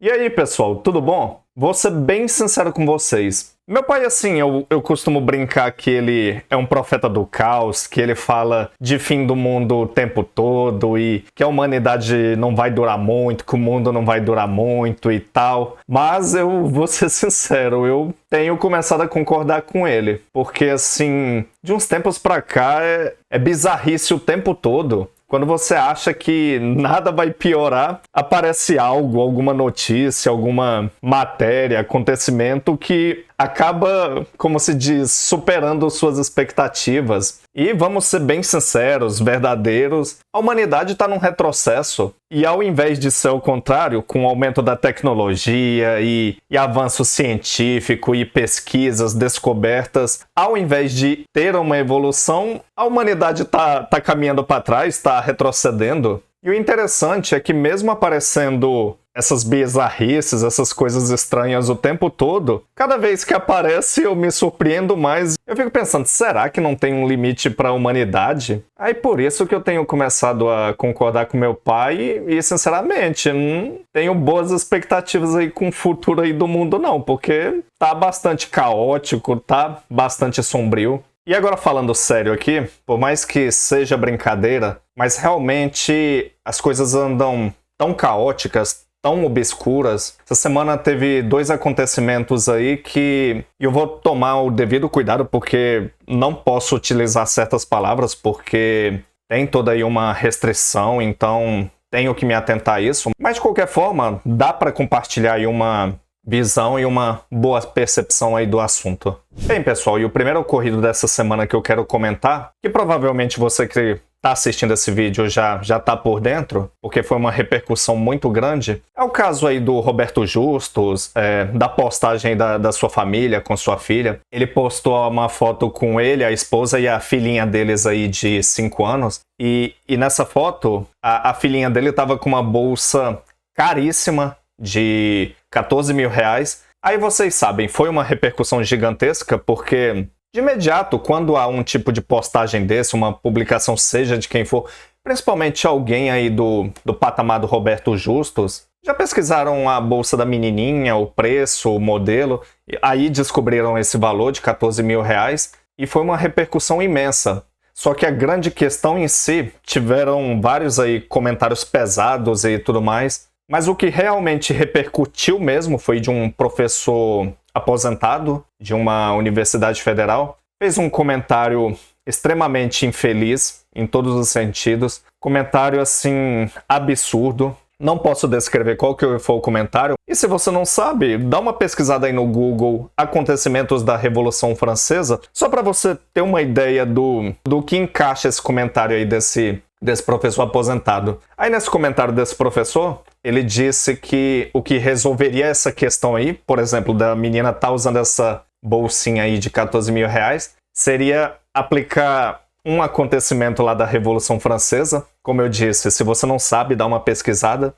E aí, pessoal, tudo bom? Vou ser bem sincero com vocês. Meu pai, assim, eu costumo brincar que ele é um profeta do caos, que ele fala de fim do mundo o tempo todo e que a humanidade não vai durar muito, que o mundo não vai durar muito e tal. Mas eu vou ser sincero, eu tenho começado a concordar com ele. Porque, assim, de uns tempos pra cá é bizarrice o tempo todo. Quando você acha que nada vai piorar, aparece algo, alguma notícia, alguma matéria, acontecimento que acaba, como se diz, superando suas expectativas. E vamos ser bem sinceros, verdadeiros, a humanidade está num retrocesso. E ao invés de ser o contrário, com o aumento da tecnologia e avanço científico e pesquisas, descobertas, ao invés de ter uma evolução, a humanidade está caminhando para trás, está retrocedendo. E o interessante é que mesmo aparecendo essas bizarrices, essas coisas estranhas o tempo todo, cada vez que aparece eu me surpreendo mais. Eu fico pensando, será que não tem um limite para a humanidade? Aí por isso que eu tenho começado a concordar com meu pai e sinceramente, não tenho boas expectativas aí com o futuro aí do mundo não, porque tá bastante caótico, tá bastante sombrio. E agora falando sério aqui, por mais que seja brincadeira, mas realmente as coisas andam tão caóticas, tão obscuras. Essa semana teve 2 acontecimentos aí que eu vou tomar o devido cuidado porque não posso utilizar certas palavras porque tem toda aí uma restrição, então tenho que me atentar a isso. Mas de qualquer forma, dá para compartilhar aí uma visão e uma boa percepção aí do assunto. Bem, pessoal, e o primeiro ocorrido dessa semana que eu quero comentar, que provavelmente você que está assistindo esse vídeo já está por dentro, porque foi uma repercussão muito grande, é o caso aí do Roberto Justus, da postagem da sua família com sua filha. Ele postou uma foto com ele, a esposa e a filhinha deles aí de 5 anos, e nessa foto, a filhinha dele estava com uma bolsa caríssima, de 14 mil reais. Aí vocês sabem, foi uma repercussão gigantesca porque de imediato, quando há um tipo de postagem desse, uma publicação seja de quem for, principalmente alguém aí do patamar do Roberto Justus, já pesquisaram a bolsa da menininha, o preço, o modelo, e aí descobriram esse valor de 14 mil reais e foi uma repercussão imensa. Só que a grande questão em si, tiveram vários aí comentários pesados e tudo mais, mas o que realmente repercutiu mesmo foi de um professor aposentado de uma universidade federal. Fez um comentário extremamente infeliz em todos os sentidos. Comentário assim, absurdo. Não posso descrever qual que foi o comentário. E se você não sabe, dá uma pesquisada aí no Google Acontecimentos da Revolução Francesa, só para você ter uma ideia do que encaixa esse comentário aí desse professor aposentado. Aí nesse comentário desse professor, ele disse que o que resolveria essa questão aí, por exemplo, da menina estar usando essa bolsinha aí de 14 mil reais, seria aplicar um acontecimento lá da Revolução Francesa. Como eu disse, se você não sabe, dá uma pesquisada.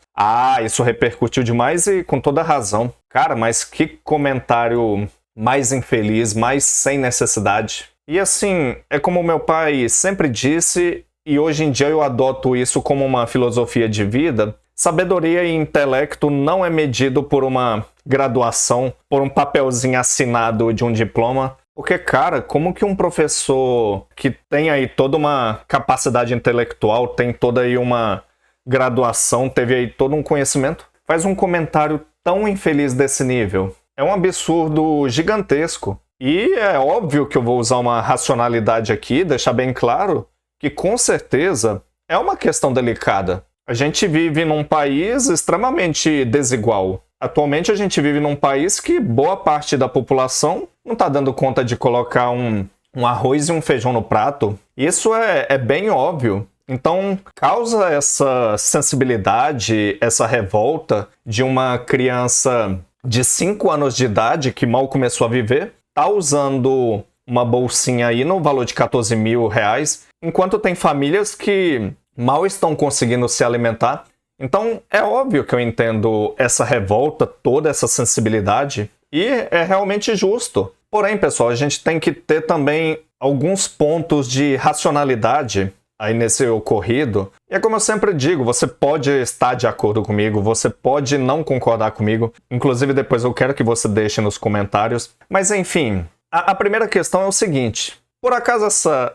Isso repercutiu demais e com toda razão. Cara, mas que comentário mais infeliz, mais sem necessidade. E assim, é como meu pai sempre disse, e hoje em dia eu adoto isso como uma filosofia de vida. Sabedoria e intelecto não é medido por uma graduação, por um papelzinho assinado de um diploma. Porque, cara, como que um professor que tem aí toda uma capacidade intelectual, tem toda aí uma graduação, teve aí todo um conhecimento, faz um comentário tão infeliz desse nível? É um absurdo gigantesco. E é óbvio que eu vou usar uma racionalidade aqui, deixar bem claro que com certeza é uma questão delicada. A gente vive num país extremamente desigual. Atualmente a gente vive num país que boa parte da população não está dando conta de colocar um arroz e um feijão no prato. Isso é bem óbvio. Então causa essa sensibilidade, essa revolta de uma criança de 5 anos de idade que mal começou a viver, tá usando uma bolsinha aí no valor de 14 mil reais, enquanto tem famílias que mal estão conseguindo se alimentar. Então é óbvio que eu entendo essa revolta, toda essa sensibilidade, e é realmente justo. Porém, pessoal, a gente tem que ter também alguns pontos de racionalidade aí nesse ocorrido. E é como eu sempre digo, você pode estar de acordo comigo, você pode não concordar comigo. Inclusive, depois eu quero que você deixe nos comentários. Mas enfim, a primeira questão é o seguinte. Por acaso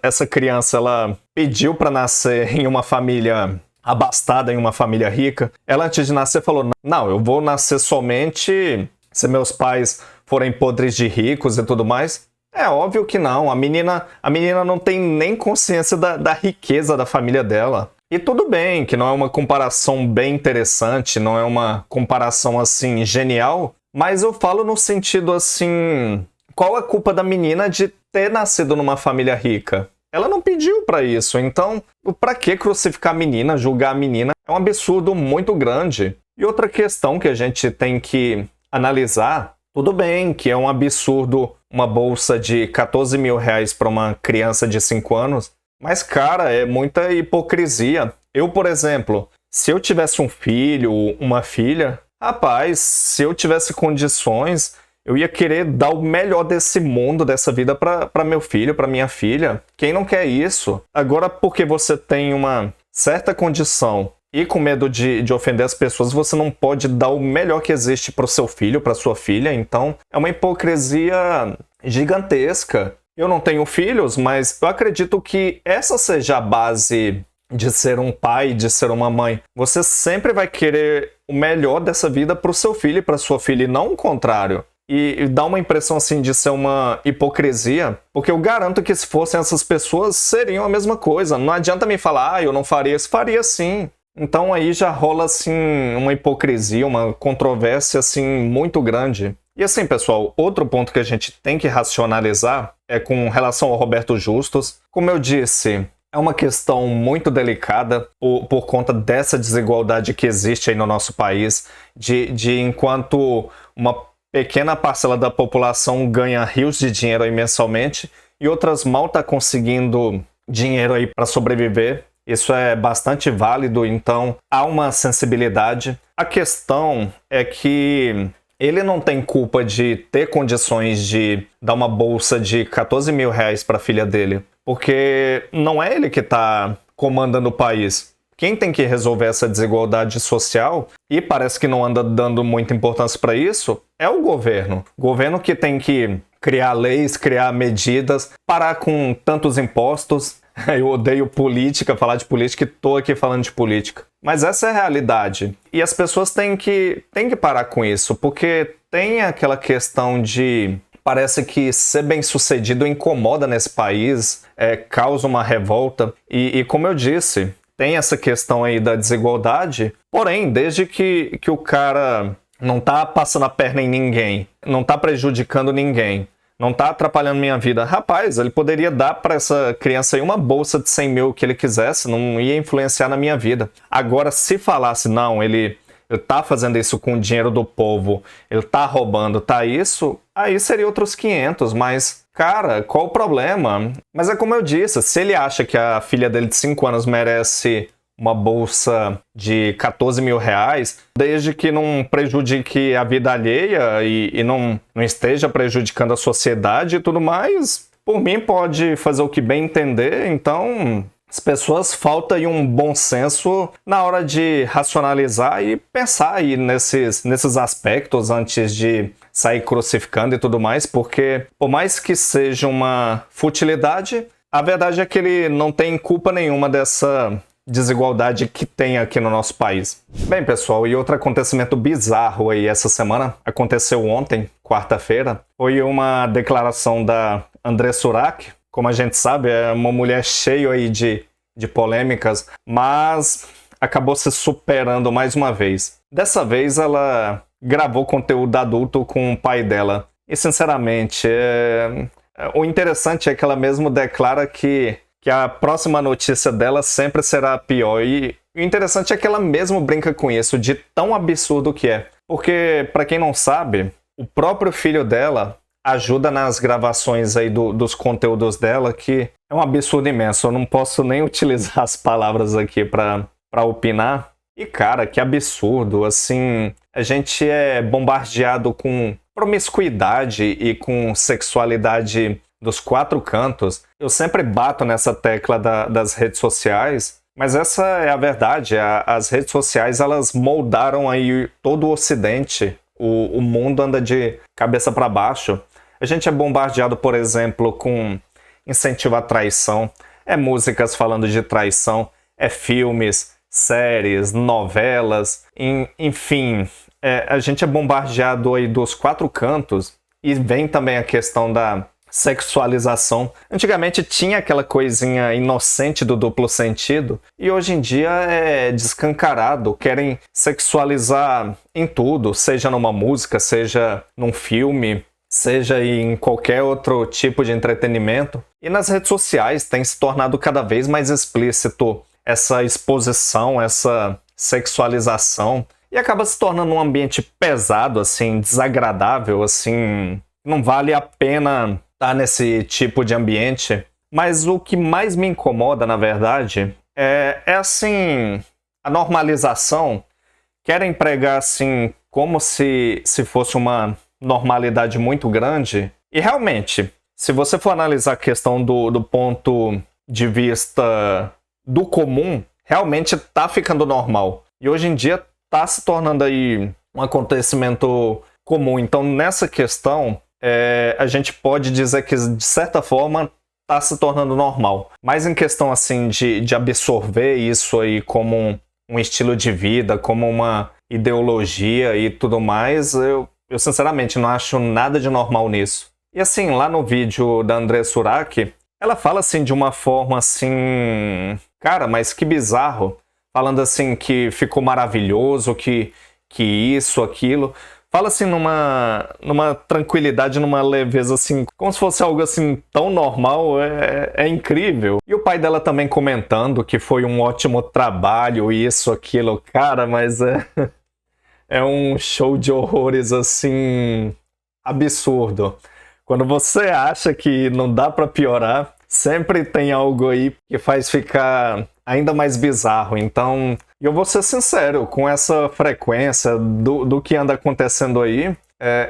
essa criança, ela pediu para nascer em uma família abastada, em uma família rica? Ela, antes de nascer, falou, não, eu vou nascer somente se meus pais forem podres de ricos e tudo mais? É óbvio que não. A menina não tem nem consciência da riqueza da família dela. E tudo bem, que não é uma comparação bem interessante, não é uma comparação, assim, genial, mas eu falo no sentido, assim, qual a culpa da menina de ter nascido numa família rica? Ela não pediu pra isso, então, pra que crucificar a menina, julgar a menina? É um absurdo muito grande. E outra questão que a gente tem que analisar, tudo bem que é um absurdo uma bolsa de 14 mil reais para uma criança de 5 anos, mas, cara, é muita hipocrisia. Eu, por exemplo, se eu tivesse um filho, uma filha, rapaz, se eu tivesse condições, eu ia querer dar o melhor desse mundo, dessa vida para meu filho, para minha filha. Quem não quer isso? Agora, porque você tem uma certa condição e com medo de ofender as pessoas, você não pode dar o melhor que existe para o seu filho, para sua filha. Então, é uma hipocrisia gigantesca. Eu não tenho filhos, mas eu acredito que essa seja a base de ser um pai, de ser uma mãe. Você sempre vai querer o melhor dessa vida para o seu filho e para sua filha, e não o contrário. E dá uma impressão assim de ser uma hipocrisia, porque eu garanto que se fossem essas pessoas, seriam a mesma coisa. Não adianta me falar, eu não faria isso, faria sim. Então aí já rola assim uma hipocrisia, uma controvérsia assim muito grande. E assim, pessoal, outro ponto que a gente tem que racionalizar é com relação ao Roberto Justus. Como eu disse, é uma questão muito delicada por conta dessa desigualdade que existe aí no nosso país, de enquanto uma pequena parcela da população ganha rios de dinheiro aí mensalmente e outras mal tá conseguindo dinheiro aí para sobreviver. Isso é bastante válido, então há uma sensibilidade. A questão é que ele não tem culpa de ter condições de dar uma bolsa de 14 mil reais para a filha dele, porque não é ele que está comandando o país. Quem tem que resolver essa desigualdade social, e parece que não anda dando muita importância para isso, é o governo. O governo que tem que criar leis, criar medidas, parar com tantos impostos. Eu odeio política, falar de política e tô aqui falando de política. Mas essa é a realidade. E as pessoas têm que parar com isso, porque tem aquela questão de... Parece que ser bem-sucedido incomoda nesse país, causa uma revolta. E como eu disse, tem essa questão aí da desigualdade, porém, desde que o cara não tá passando a perna em ninguém, não tá prejudicando ninguém, não tá atrapalhando minha vida. Rapaz, ele poderia dar para essa criança aí uma bolsa de 100 mil que ele quisesse, não ia influenciar na minha vida. Agora, se falasse, não, ele tá fazendo isso com o dinheiro do povo, ele tá roubando, tá isso, aí seria outros 500, mas, cara, qual o problema? Mas é como eu disse, se ele acha que a filha dele de 5 anos merece uma bolsa de 14 mil reais, desde que não prejudique a vida alheia e não esteja prejudicando a sociedade e tudo mais, por mim pode fazer o que bem entender. Então, as pessoas falta aí um bom senso na hora de racionalizar e pensar aí nesses aspectos antes de sair crucificando e tudo mais, porque por mais que seja uma futilidade, a verdade é que ele não tem culpa nenhuma dessa desigualdade que tem aqui no nosso país. Bem, pessoal, e outro acontecimento bizarro aí essa semana, aconteceu ontem, quarta-feira, foi uma declaração da André Surak. Como a gente sabe, é uma mulher cheia aí de polêmicas, mas acabou se superando mais uma vez. Dessa vez ela gravou conteúdo adulto com o pai dela. E sinceramente, o interessante é que ela mesmo declara que a próxima notícia dela sempre será pior. E o interessante é que ela mesmo brinca com isso, de tão absurdo que é. Porque, para quem não sabe, o próprio filho dela ajuda nas gravações aí dos conteúdos dela, que é um absurdo imenso. Eu não posso nem utilizar as palavras aqui para opinar. E, cara, que absurdo. Assim, a gente é bombardeado com promiscuidade e com sexualidade dos quatro cantos. Eu sempre bato nessa tecla das redes sociais, mas essa é a verdade. As redes sociais, elas moldaram aí todo o Ocidente. O mundo anda de cabeça para baixo. A gente é bombardeado, por exemplo, com incentivo à traição. É músicas falando de traição, é filmes, séries, novelas, enfim. A gente é bombardeado aí dos quatro cantos e vem também a questão da sexualização. Antigamente tinha aquela coisinha inocente do duplo sentido e hoje em dia é descancarado. Querem sexualizar em tudo, seja numa música, seja num filme, seja em qualquer outro tipo de entretenimento. E nas redes sociais tem se tornado cada vez mais explícito essa exposição, essa sexualização. E acaba se tornando um ambiente pesado, assim, desagradável, assim. Não vale a pena estar nesse tipo de ambiente. Mas o que mais me incomoda, na verdade, é assim, a normalização. Querem pregar, assim, como se fosse uma normalidade muito grande. E realmente, se você for analisar a questão do ponto de vista do comum, realmente tá ficando normal. E hoje em dia tá se tornando aí um acontecimento comum. Então, nessa questão, a gente pode dizer que, de certa forma, tá se tornando normal. Mas em questão, assim, de absorver isso aí como um estilo de vida, como uma ideologia e tudo mais, eu sinceramente não acho nada de normal nisso. E assim, lá no vídeo da André Surak, ela fala assim de uma forma assim... Cara, mas que bizarro. Falando assim que ficou maravilhoso, que isso, aquilo. Fala assim numa tranquilidade, numa leveza assim, como se fosse algo assim tão normal, é incrível. E o pai dela também comentando que foi um ótimo trabalho, isso, aquilo. Cara, mas é um show de horrores assim absurdo. Quando você acha que não dá pra piorar, sempre tem algo aí que faz ficar ainda mais bizarro. Então, eu vou ser sincero, com essa frequência do que anda acontecendo aí,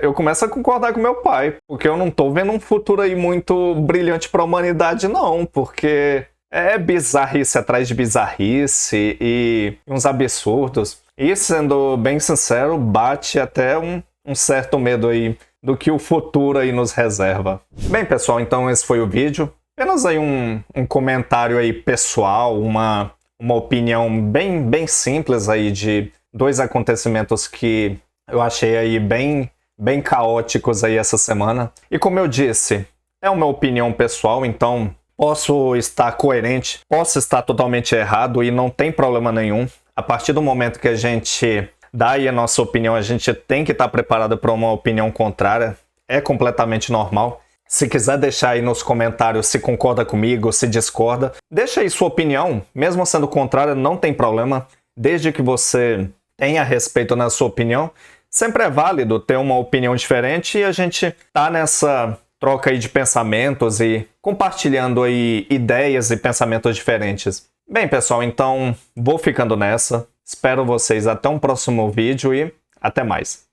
eu começo a concordar com meu pai, porque eu não tô vendo um futuro aí muito brilhante pra humanidade, não, porque é bizarrice atrás de bizarrice e uns absurdos. E, sendo bem sincero, bate até um certo medo aí do que o futuro aí nos reserva. Bem, pessoal, então esse foi o vídeo. Apenas aí um comentário aí pessoal, uma opinião bem simples aí de dois acontecimentos que eu achei aí bem caóticos aí essa semana. E como eu disse, é uma opinião pessoal, então posso estar coerente, posso estar totalmente errado e não tem problema nenhum. A partir do momento que a gente dá aí a nossa opinião, a gente tem que estar preparado para uma opinião contrária. É completamente normal. Se quiser deixar aí nos comentários se concorda comigo, se discorda, deixa aí sua opinião, mesmo sendo contrária, não tem problema, desde que você tenha respeito na sua opinião. Sempre é válido ter uma opinião diferente e a gente tá nessa troca aí de pensamentos e compartilhando aí ideias e pensamentos diferentes. Bem, pessoal, então vou ficando nessa. Espero vocês até um próximo vídeo e até mais.